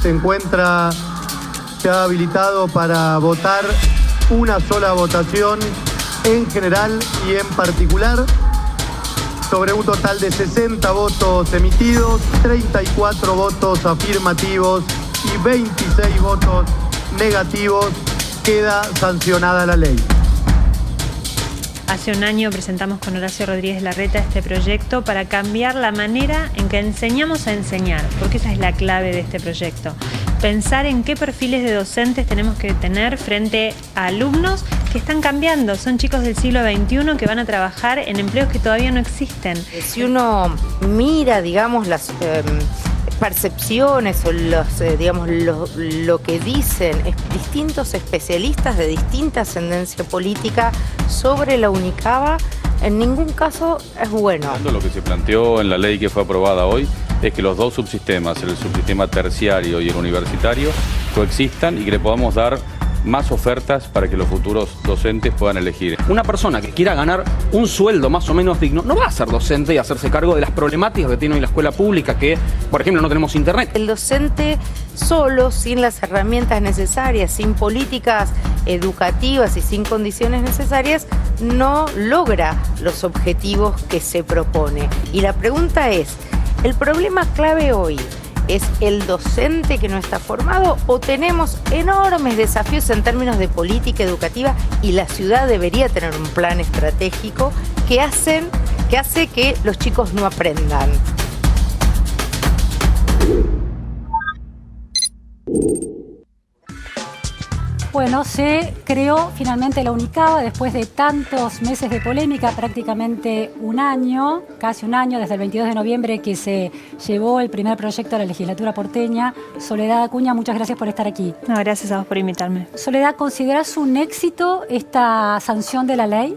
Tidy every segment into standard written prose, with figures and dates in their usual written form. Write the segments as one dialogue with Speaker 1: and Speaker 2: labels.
Speaker 1: Se encuentra ya habilitado para votar una sola votación en general y en particular sobre un total de 60 votos emitidos, 34 votos afirmativos y 26 votos negativos. Queda sancionada la ley.
Speaker 2: Hace un año presentamos con Horacio Rodríguez Larreta este proyecto para cambiar la manera en que enseñamos a enseñar, porque esa es la clave de este proyecto. Pensar en qué perfiles de docentes tenemos que tener frente a alumnos que están cambiando. Son chicos del siglo XXI que van a trabajar en empleos que todavía no existen.
Speaker 3: Si uno mira, digamos, las percepciones o lo que dicen distintos especialistas de distinta ascendencia política sobre la UNICABA, en ningún caso es bueno.
Speaker 4: Lo que se planteó en la ley que fue aprobada hoy es que los dos subsistemas, el subsistema terciario y el universitario, coexistan y que le podamos dar más ofertas para que los futuros docentes puedan elegir.
Speaker 5: Una persona que quiera ganar un sueldo más o menos digno no va a ser docente y hacerse cargo de las problemáticas que tiene hoy la escuela pública, que, por ejemplo, no tenemos internet.
Speaker 3: El docente solo, sin las herramientas necesarias, sin políticas educativas y sin condiciones necesarias, no logra los objetivos que se propone. Y la pregunta es, ¿el problema clave hoy es el docente que no está formado o tenemos enormes desafíos en términos de política educativa y la ciudad debería tener un plan estratégico que hace que los chicos no aprendan?
Speaker 6: Bueno, se creó finalmente la UNICABA después de tantos meses de polémica, prácticamente un año, casi un año, desde el 22 de noviembre que se llevó el primer proyecto a la legislatura porteña. Soledad Acuña, muchas gracias por estar aquí.
Speaker 2: No, gracias a vos por invitarme.
Speaker 6: Soledad, ¿considerás un éxito esta sanción de la ley?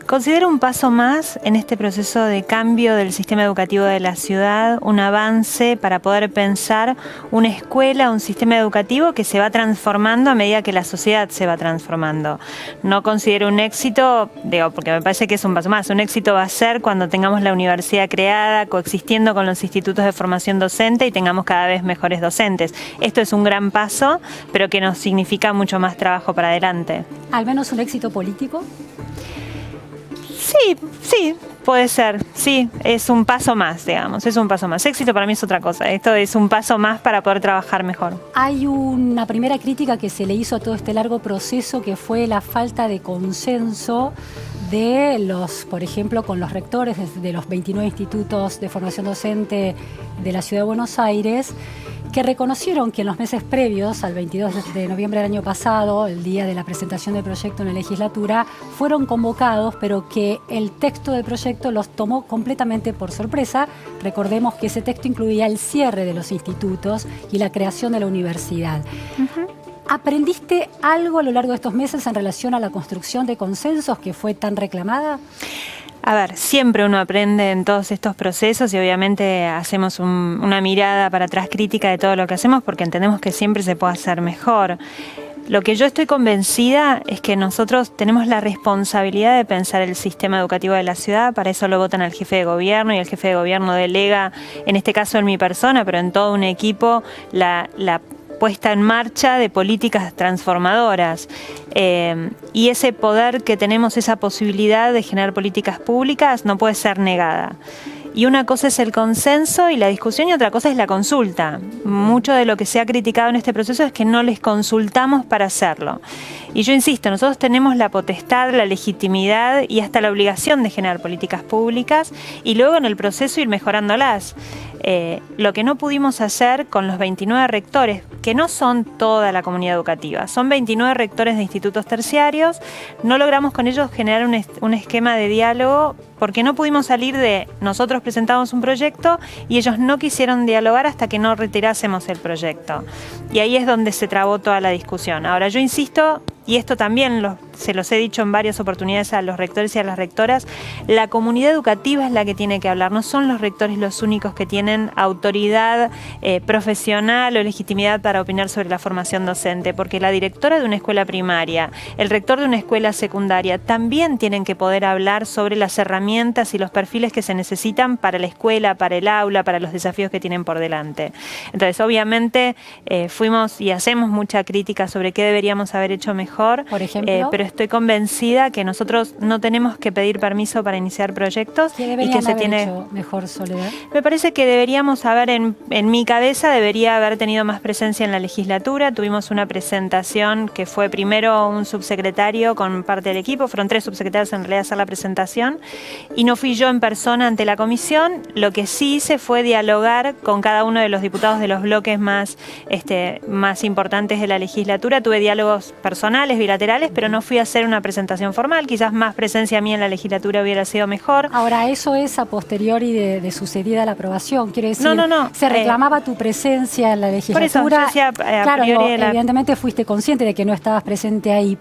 Speaker 2: Considero un paso más en este proceso de cambio del sistema educativo de la ciudad, un avance para poder pensar una escuela, un sistema educativo que se va transformando a medida que la sociedad se va transformando. No considero un éxito, porque me parece que es un paso más. Un éxito va a ser cuando tengamos la universidad creada, coexistiendo con los institutos de formación docente y tengamos cada vez mejores docentes. Esto es un gran paso, pero que nos significa mucho más trabajo para adelante.
Speaker 6: ¿Al menos un éxito político?
Speaker 2: Sí, puede ser. Sí, es un paso más, digamos. Es un paso más. Éxito para mí es otra cosa. Esto es un paso más para poder trabajar mejor.
Speaker 6: Hay una primera crítica que se le hizo a todo este largo proceso, que fue la falta de consenso de por ejemplo, con los rectores de los 29 institutos de formación docente de la Ciudad de Buenos Aires, que reconocieron que en los meses previos al 22 de noviembre del año pasado, el día de la presentación del proyecto en la legislatura, fueron convocados, pero que el texto del proyecto los tomó completamente por sorpresa. Recordemos que ese texto incluía el cierre de los institutos y la creación de la universidad. ¿Aprendiste algo a lo largo de estos meses en relación a la construcción de consensos que fue tan reclamada?
Speaker 2: A ver, siempre uno aprende en todos estos procesos y obviamente hacemos una mirada para atrás crítica de todo lo que hacemos porque entendemos que siempre se puede hacer mejor. Lo que yo estoy convencida es que nosotros tenemos la responsabilidad de pensar el sistema educativo de la ciudad. Para eso lo votan al jefe de gobierno y el jefe de gobierno delega, en este caso en mi persona, pero en todo un equipo, la puesta en marcha de políticas transformadoras. Y ese poder que tenemos, esa posibilidad de generar políticas públicas, no puede ser negada. Y una cosa es el consenso y la discusión y otra cosa es la consulta. Mucho de lo que se ha criticado en este proceso es que no les consultamos para hacerlo. Y yo insisto, nosotros tenemos la potestad, la legitimidad y hasta la obligación de generar políticas públicas y luego en el proceso ir mejorándolas. Lo que no pudimos hacer con los 29 rectores, que no son toda la comunidad educativa, son 29 rectores de institutos terciarios, no logramos con ellos generar un esquema de diálogo porque no pudimos salir de nosotros presentamos un proyecto y ellos no quisieron dialogar hasta que no retirásemos el proyecto. Y ahí es donde se trabó toda la discusión. Ahora yo insisto, y esto también se los he dicho en varias oportunidades a los rectores y a las rectoras, la comunidad educativa es la que tiene que hablar, no son los rectores los únicos que tienen autoridad profesional o legitimidad para opinar sobre la formación docente, porque la directora de una escuela primaria, el rector de una escuela secundaria, también tienen que poder hablar sobre las herramientas y los perfiles que se necesitan para la escuela, para el aula, para los desafíos que tienen por delante. Entonces, obviamente, fuimos y hacemos mucha crítica sobre qué deberíamos haber hecho mejor,
Speaker 6: por ejemplo,
Speaker 2: pero estoy convencida que nosotros no tenemos que pedir permiso para iniciar proyectos.
Speaker 6: ¿Qué deberían haber hecho mejor, Soledad?
Speaker 2: Me parece que deberíamos haber, en mi cabeza, debería haber tenido más presencia en la legislatura. Tuvimos una presentación que fue primero un subsecretario con parte del equipo, fueron 3 subsecretarios en realidad a hacer la presentación, y no fui yo en persona ante la comisión. Lo que sí hice fue dialogar con cada uno de los diputados de los bloques más importantes de la legislatura. Tuve diálogos personales, bilaterales, pero no fui a hacer una presentación formal. Quizás más presencia mía en la legislatura hubiera sido mejor.
Speaker 6: Ahora, eso es a posteriori de sucedida la aprobación. Quiere decir,
Speaker 2: no.
Speaker 6: se reclamaba tu presencia en la legislatura.
Speaker 2: Por eso, yo decía,
Speaker 6: claro, evidentemente fuiste consciente de que no estabas presente ahí.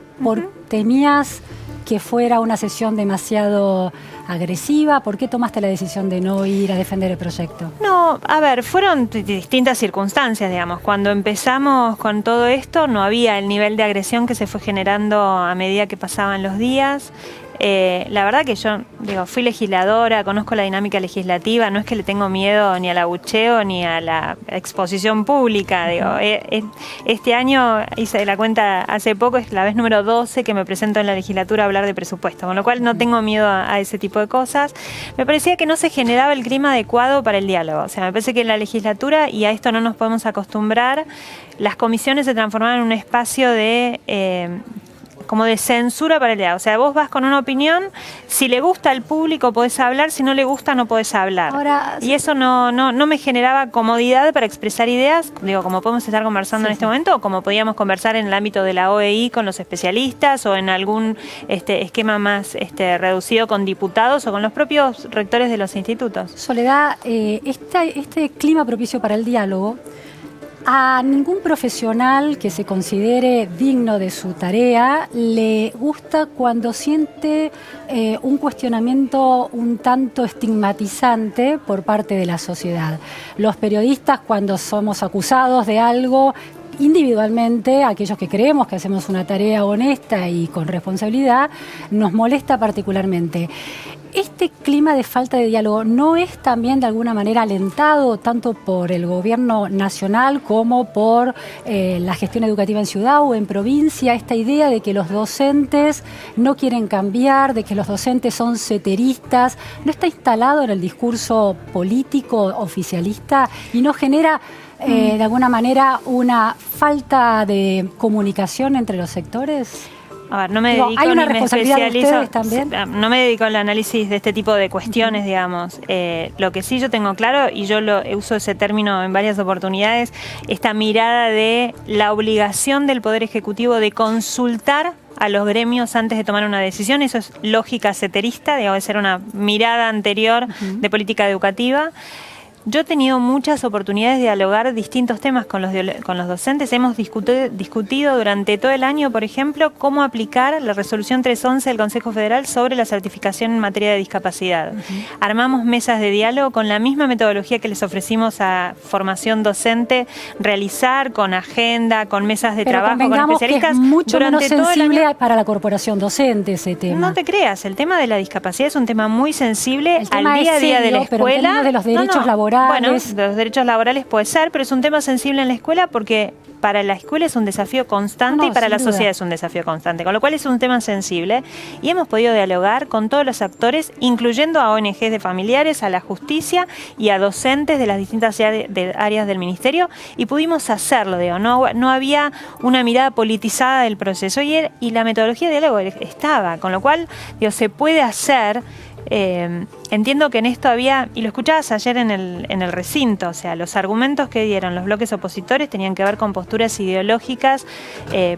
Speaker 6: ¿Temías que fuera una sesión demasiado agresiva? ¿Por qué tomaste la decisión de no ir a defender el proyecto?
Speaker 2: No, a ver, fueron distintas circunstancias, digamos. Cuando empezamos con todo esto no había el nivel de agresión que se fue generando a medida que pasaban los días. La verdad que yo fui legisladora, conozco la dinámica legislativa, no es que le tengo miedo ni al abucheo ni a la exposición pública. Este año hice la cuenta hace poco, es la vez número 12 que me presento en la legislatura a hablar de presupuesto, con lo cual no tengo miedo a ese tipo de cosas. Me parecía que no se generaba el clima adecuado para el diálogo. O sea, me parece que en la legislatura, y a esto no nos podemos acostumbrar, las comisiones se transformaron en un espacio como de censura para el diálogo. O sea, vos vas con una opinión, si le gusta al público podés hablar, si no le gusta no podés hablar. Ahora, y eso no me generaba comodidad para expresar ideas, como podemos estar conversando en este momento, o como podíamos conversar en el ámbito de la OEI con los especialistas, o en algún esquema más reducido con diputados o con los propios rectores de los institutos.
Speaker 6: Soledad, este clima propicio para el diálogo, a ningún profesional que se considere digno de su tarea le gusta cuando siente un cuestionamiento un tanto estigmatizante por parte de la sociedad. Los periodistas, cuando somos acusados de algo, individualmente, aquellos que creemos que hacemos una tarea honesta y con responsabilidad, nos molesta particularmente. ¿Este clima de falta de diálogo no es también de alguna manera alentado tanto por el gobierno nacional como por la gestión educativa en ciudad o en provincia? Esta idea de que los docentes no quieren cambiar, de que los docentes son ceteristas, ¿no está instalado en el discurso político oficialista y no genera de alguna manera una falta de comunicación entre los sectores?
Speaker 2: A ver, no me dedico
Speaker 6: ¿hay una
Speaker 2: ni me
Speaker 6: responsabilidad de
Speaker 2: especializo,
Speaker 6: ustedes también?
Speaker 2: No me dedico al análisis de este tipo de cuestiones, digamos. Lo que sí yo tengo claro, y yo uso ese término en varias oportunidades, esta mirada de la obligación del Poder Ejecutivo de consultar a los gremios antes de tomar una decisión. Eso es lógica ceterista, debe ser una mirada anterior de política educativa. Yo he tenido muchas oportunidades de dialogar distintos temas con los docentes. Hemos discutido durante todo el año, por ejemplo, cómo aplicar la resolución 311 del Consejo Federal sobre la certificación en materia de discapacidad. Armamos mesas de diálogo con la misma metodología que les ofrecimos a formación docente, realizar con agenda, con mesas de trabajo, con especialistas.
Speaker 6: Que es mucho menos sensible para la corporación docente ese tema.
Speaker 2: No te creas, el tema de la discapacidad es un tema muy sensible al día a día de la escuela.
Speaker 6: Pero en términos de los derechos laborales.
Speaker 2: Bueno, de los derechos laborales puede ser, pero es un tema sensible en la escuela porque para la escuela es un desafío constante y para la sociedad es un desafío constante, con lo cual es un tema sensible y hemos podido dialogar con todos los actores, incluyendo a ONGs de familiares, a la justicia y a docentes de las distintas áreas del ministerio, y pudimos hacerlo, no había una mirada politizada del proceso y la metodología de diálogo estaba, con lo cual se puede hacer. entiendo que en esto había, y lo escuchabas ayer en el recinto, o sea, los argumentos que dieron los bloques opositores tenían que ver con posturas ideológicas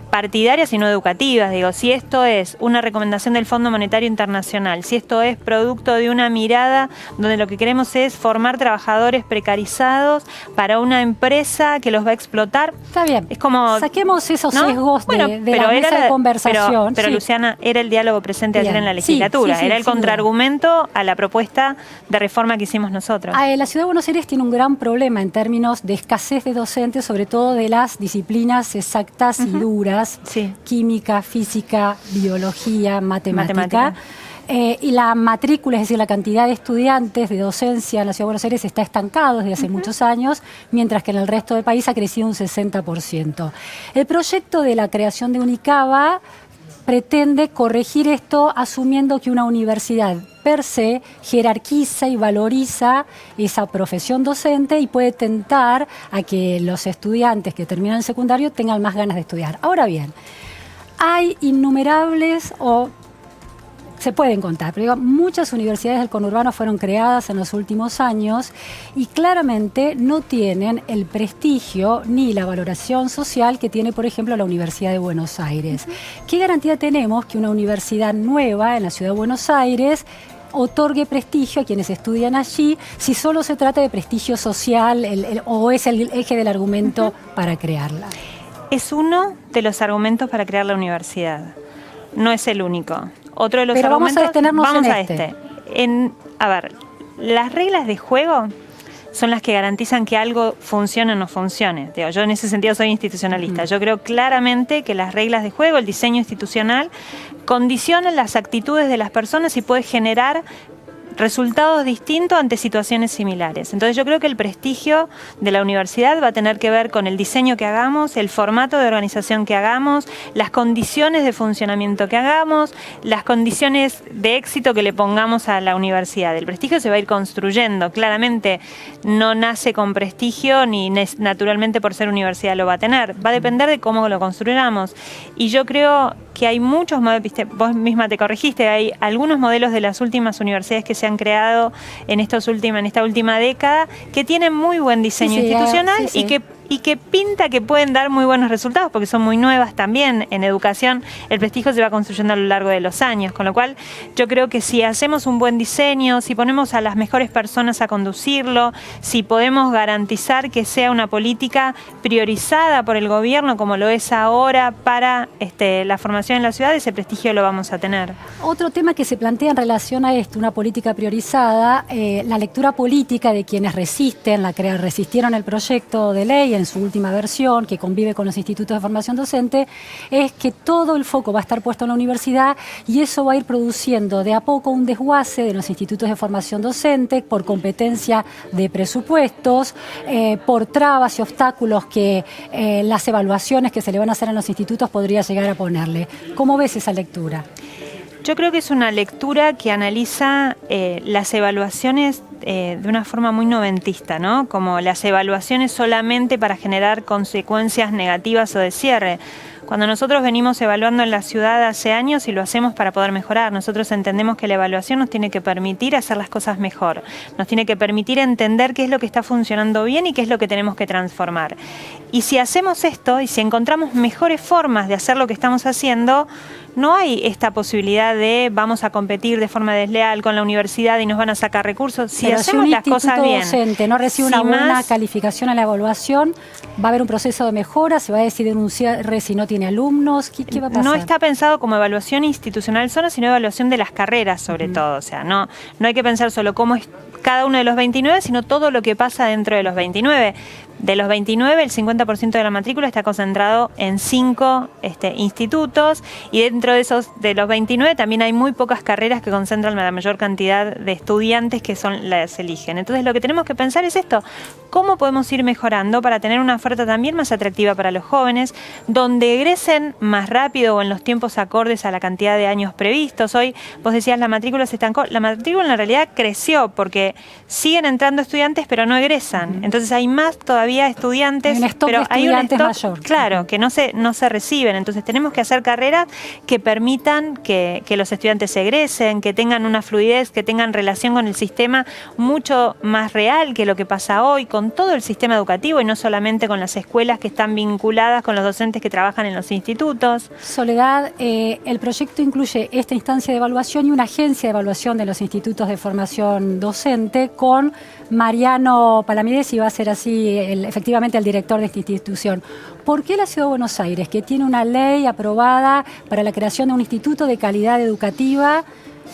Speaker 2: partidarias y no educativas. Digo, si esto es una recomendación del Fondo Monetario Internacional, si esto es producto de una mirada donde lo que queremos es formar trabajadores precarizados para una empresa que los va a explotar.
Speaker 6: Está bien.
Speaker 2: Es como,
Speaker 6: saquemos esos
Speaker 2: ¿no?
Speaker 6: sesgos
Speaker 2: bueno,
Speaker 6: de la mesa de conversación.
Speaker 2: Pero
Speaker 6: sí.
Speaker 2: Luciana, era el diálogo presente ayer
Speaker 6: Bien.
Speaker 2: en la legislatura,
Speaker 6: Sí,
Speaker 2: era el
Speaker 6: sin
Speaker 2: contraargumento a la propuesta de reforma que hicimos nosotros.
Speaker 6: La Ciudad de Buenos Aires tiene un gran problema en términos de escasez de docentes, sobre todo de las disciplinas exactas y duras,
Speaker 2: Sí.
Speaker 6: química, física, biología, matemática. Y la matrícula, es decir, la cantidad de estudiantes de docencia en la Ciudad de Buenos Aires está estancado desde hace muchos años, mientras que en el resto del país ha crecido un 60%. El proyecto de la creación de Unicaba pretende corregir esto asumiendo que una universidad per se jerarquiza y valoriza esa profesión docente y puede tentar a que los estudiantes que terminan el secundario tengan más ganas de estudiar. Ahora bien, hay innumerables se pueden contar, pero digo, muchas universidades del conurbano fueron creadas en los últimos años y claramente no tienen el prestigio ni la valoración social que tiene, por ejemplo, la Universidad de Buenos Aires. ¿Qué garantía tenemos que una universidad nueva en la Ciudad de Buenos Aires otorgue prestigio a quienes estudian allí si solo se trata de prestigio social o es el eje del argumento para crearla?
Speaker 2: Es uno de los argumentos para crear la universidad. No es el único. Otro de los
Speaker 6: Pero
Speaker 2: argumentos,
Speaker 6: vamos a detenernos
Speaker 2: vamos
Speaker 6: en
Speaker 2: a este. A ver, las reglas de juego son las que garantizan que algo funcione o no funcione. Digo, yo en ese sentido soy institucionalista. Yo creo claramente que las reglas de juego, el diseño institucional, condicionan las actitudes de las personas y puede generar resultados distintos ante situaciones similares. Entonces yo creo que el prestigio de la universidad va a tener que ver con el diseño que hagamos, el formato de organización que hagamos, las condiciones de funcionamiento que hagamos, las condiciones de éxito que le pongamos a la universidad. El prestigio se va a ir construyendo. Claramente no nace con prestigio ni naturalmente por ser universidad lo va a tener. Va a depender de cómo lo construyamos. Y yo creo que hay muchos modelos, vos misma te corregiste, hay algunos modelos de las últimas universidades que se han creado en esta última década que tienen muy buen diseño institucional y que pinta que pueden dar muy buenos resultados porque son muy nuevas también. En educación el prestigio se va construyendo a lo largo de los años, con lo cual yo creo que si hacemos un buen diseño, si ponemos a las mejores personas a conducirlo, si podemos garantizar que sea una política priorizada por el gobierno como lo es ahora para la formación en la ciudad, ese prestigio lo vamos a tener.
Speaker 6: Otro tema que se plantea en relación a esto, una política priorizada, la lectura política de quienes resistieron el proyecto de ley en su última versión, que convive con los institutos de formación docente, es que todo el foco va a estar puesto en la universidad y eso va a ir produciendo de a poco un desguace de los institutos de formación docente por competencia de presupuestos, por trabas y obstáculos que las evaluaciones que se le van a hacer en los institutos podría llegar a ponerle. ¿Cómo ves esa lectura?
Speaker 2: Yo creo que es una lectura que analiza las evaluaciones de una forma muy noventista, ¿no? Como las evaluaciones solamente para generar consecuencias negativas o de cierre. Cuando nosotros venimos evaluando en la ciudad hace años y lo hacemos para poder mejorar, nosotros entendemos que la evaluación nos tiene que permitir hacer las cosas mejor, nos tiene que permitir entender qué es lo que está funcionando bien y qué es lo que tenemos que transformar. Y si hacemos esto y si encontramos mejores formas de hacer lo que estamos haciendo, no hay esta posibilidad de vamos a competir de forma desleal con la universidad y nos van a sacar recursos. Si
Speaker 6: pero
Speaker 2: hacemos las cosas bien,
Speaker 6: docente no recibe una buena calificación en la evaluación, va a haber un proceso de mejora, se va a decidir un cierre si no tiene alumnos, ¿qué va a pasar?
Speaker 2: No está pensado como evaluación institucional solo, sino evaluación de las carreras sobre todo. O sea, no hay que pensar solo cómo es cada uno de los 29, sino todo lo que pasa dentro de los 29. De los 29, el 50% de la matrícula está concentrado en 5 institutos y dentro de los 29 también hay muy pocas carreras que concentran la mayor cantidad de estudiantes que las eligen. Entonces lo que tenemos que pensar es esto, ¿cómo podemos ir mejorando para tener una oferta también más atractiva para los jóvenes, donde egresen más rápido o en los tiempos acordes a la cantidad de años previstos? Hoy vos decías la matrícula se estancó, la matrícula en realidad creció porque siguen entrando estudiantes pero no egresan, entonces hay más todavía todavía estudiantes,
Speaker 6: Hay un stock
Speaker 2: pero
Speaker 6: de
Speaker 2: hay un
Speaker 6: estudiantes
Speaker 2: stock,
Speaker 6: mayor.
Speaker 2: claro, que no se reciben. Entonces tenemos que hacer carreras que permitan que los estudiantes se egresen, que tengan una fluidez, que tengan relación con el sistema mucho más real que lo que pasa hoy, con todo el sistema educativo y no solamente con las escuelas que están vinculadas con los docentes que trabajan en los institutos.
Speaker 6: Soledad, el proyecto incluye esta instancia de evaluación y una agencia de evaluación de los institutos de formación docente con Mariano Palamides, y va a ser así efectivamente el director de esta institución. ¿Por qué la Ciudad de Buenos Aires, que tiene una ley aprobada para la creación de un instituto de calidad educativa,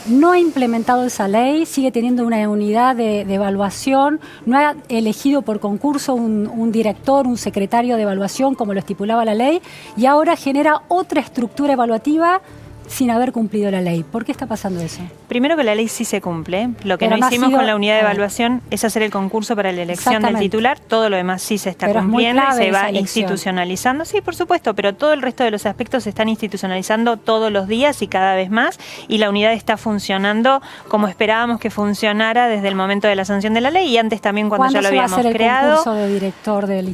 Speaker 6: no ha implementado esa ley, sigue teniendo una unidad de evaluación, no ha elegido por concurso un director, un secretario de evaluación como lo estipulaba la ley, y ahora genera otra estructura evaluativa sin haber cumplido la ley? ¿Por qué está pasando eso?
Speaker 2: Primero que la ley sí se cumple. Lo que
Speaker 6: Pero
Speaker 2: no hicimos con la unidad de
Speaker 6: a ver.
Speaker 2: evaluación es hacer el concurso para la elección del
Speaker 6: Exactamente.
Speaker 2: titular. Todo lo demás sí se está
Speaker 6: Pero es muy
Speaker 2: cumpliendo y
Speaker 6: clave
Speaker 2: se
Speaker 6: esa
Speaker 2: va
Speaker 6: elección.
Speaker 2: institucionalizando. Sí, por supuesto, pero todo el resto de los aspectos se están institucionalizando todos los días y cada vez más, y la unidad está funcionando como esperábamos que funcionara desde el momento de la sanción de la ley y antes también cuando ya lo habíamos
Speaker 6: ¿Cuándo se va a hacer
Speaker 2: creado.
Speaker 6: el concurso de director del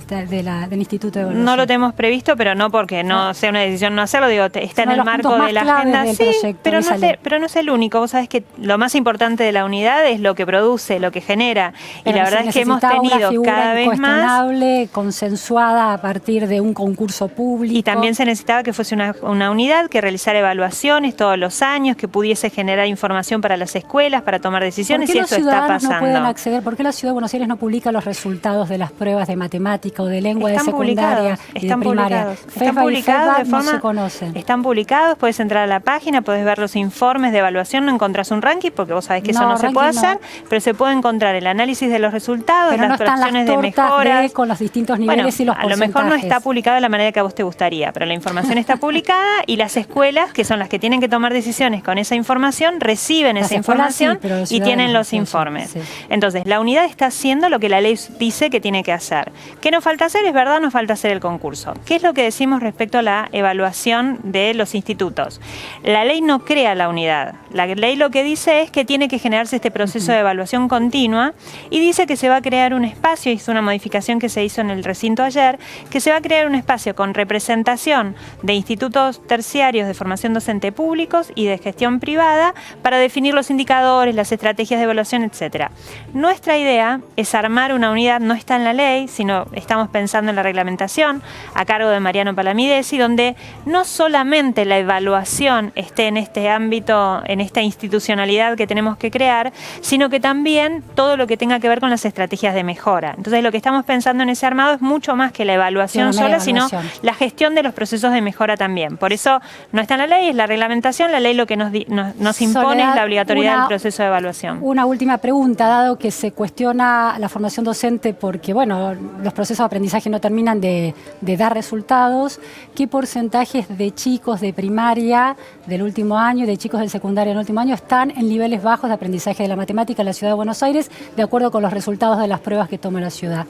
Speaker 6: Instituto de Evaluación?
Speaker 2: No lo tenemos previsto, pero no porque no sea una decisión no hacerlo, digo, está en
Speaker 6: Uno de
Speaker 2: el
Speaker 6: los
Speaker 2: marco
Speaker 6: puntos
Speaker 2: de
Speaker 6: más
Speaker 2: la
Speaker 6: claves
Speaker 2: agenda.
Speaker 6: del
Speaker 2: Sí,
Speaker 6: proyecto,
Speaker 2: pero
Speaker 6: esa ley.
Speaker 2: no es el único. Vos sabés que lo más importante de la unidad es lo que produce, lo que genera.
Speaker 6: Pero
Speaker 2: y la verdad
Speaker 6: se
Speaker 2: es que hemos
Speaker 6: necesitaba una
Speaker 2: tenido
Speaker 6: figura
Speaker 2: cada vez más.
Speaker 6: incuestionable, consensuada a partir de un concurso público.
Speaker 2: Y también se necesitaba que fuese una unidad que realizara evaluaciones todos los años, que pudiese generar información para las escuelas, para tomar decisiones,
Speaker 6: ¿Por
Speaker 2: y
Speaker 6: qué los
Speaker 2: eso está
Speaker 6: ciudadanos no pueden
Speaker 2: pasando.
Speaker 6: acceder? ¿Por qué la Ciudad de Buenos Aires no publica los resultados de las pruebas de matemática o de lengua de
Speaker 2: Están
Speaker 6: secundaria
Speaker 2: publicados,
Speaker 6: y de
Speaker 2: están
Speaker 6: primaria?
Speaker 2: publicados, están
Speaker 6: FEBA y
Speaker 2: publicados
Speaker 6: FEBA
Speaker 2: de
Speaker 6: no
Speaker 2: forma,
Speaker 6: se conocen.
Speaker 2: están publicados, puedes entrar a la página, puedes ver los informes de evaluación, no encontrás un ranking porque vos sabés que eso no se puede
Speaker 6: ranking no.
Speaker 2: hacer, pero se puede encontrar el análisis de los resultados,
Speaker 6: Pero no
Speaker 2: las
Speaker 6: están las
Speaker 2: opciones de
Speaker 6: tortas
Speaker 2: mejoras.
Speaker 6: con los distintos niveles y los
Speaker 2: a
Speaker 6: porcentajes.
Speaker 2: lo mejor no está publicado de la manera que a vos te gustaría, pero la información está publicada y las escuelas, que son las que tienen que tomar decisiones con esa información, reciben
Speaker 6: Las
Speaker 2: esa
Speaker 6: escuelas sí,
Speaker 2: información
Speaker 6: pero los
Speaker 2: y tienen
Speaker 6: ciudadanos
Speaker 2: los
Speaker 6: no,
Speaker 2: informes.
Speaker 6: sí.
Speaker 2: Entonces, la unidad está haciendo lo que la ley dice que tiene que hacer. ¿Qué nos falta hacer? Es verdad, nos falta hacer el concurso. ¿Qué es lo que decimos respecto a la evaluación de los institutos? La ley no crea la unidad. La ley lo que dice es que tiene que generarse este proceso de evaluación continua y dice que se va a crear un espacio, y es una modificación que se hizo en el recinto ayer, que se va a crear un espacio con representación de institutos terciarios de formación docente públicos y de gestión privada para definir los indicadores, las estrategias de evaluación, etcétera. Nuestra idea es armar una unidad, no está en la ley, sino estamos pensando en la reglamentación a cargo de Mariano Palamidesi, donde no solamente la evaluación esté en este ámbito, en esta institucionalidad que tenemos que crear, sino que también todo lo que tenga que ver con las estrategias de mejora. Entonces, lo que estamos pensando en ese armado es mucho más que la evaluación
Speaker 6: Sí, una
Speaker 2: sola,
Speaker 6: evaluación.
Speaker 2: sino la gestión de los procesos de mejora también. Por eso no está en la ley, es la reglamentación. La ley lo que nos impone
Speaker 6: Soledad,
Speaker 2: es la obligatoriedad del proceso de evaluación.
Speaker 6: Una última pregunta, dado que se cuestiona la formación docente porque, bueno, los procesos de aprendizaje no terminan de dar resultados. ¿Qué porcentajes de chicos de primaria del último año y de chicos del secundario del último año están en niveles bajos de aprendizaje de la matemática en la Ciudad de Buenos Aires, de acuerdo con los resultados de las pruebas que toma la ciudad?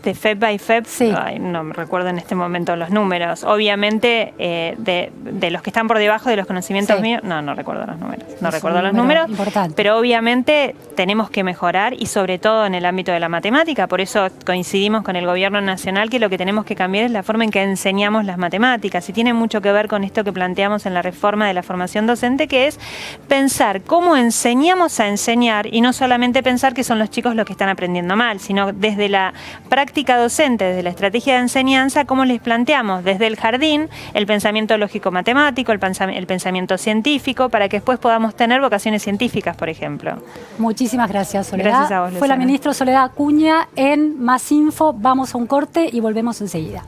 Speaker 2: De FEB by FEB,
Speaker 6: Sí.
Speaker 2: no me recuerdo en este momento los números. Obviamente, de los que están por debajo de los conocimientos
Speaker 6: Sí.
Speaker 2: míos, no recuerdo los números. No
Speaker 6: Es un
Speaker 2: recuerdo los
Speaker 6: número
Speaker 2: números,
Speaker 6: importante.
Speaker 2: pero obviamente tenemos que mejorar y sobre todo en el ámbito de la matemática. Por eso coincidimos con el gobierno nacional que lo que tenemos que cambiar es la forma en que enseñamos las matemáticas, y tiene mucho que ver con esto que planteamos en la reforma de la formación docente, que es pensar cómo enseñamos a enseñar y no solamente pensar que son los chicos los que están aprendiendo mal, sino desde la práctica docente, desde la estrategia de enseñanza, cómo les planteamos desde el jardín el pensamiento lógico-matemático, el pensamiento científico, para que después podamos tener vocaciones científicas, por ejemplo.
Speaker 6: Muchísimas gracias, Soledad.
Speaker 2: Gracias a vos,
Speaker 6: Fue la
Speaker 2: Luciana.
Speaker 6: ministra Soledad Acuña en Más Info. Vamos a un corte y volvemos enseguida.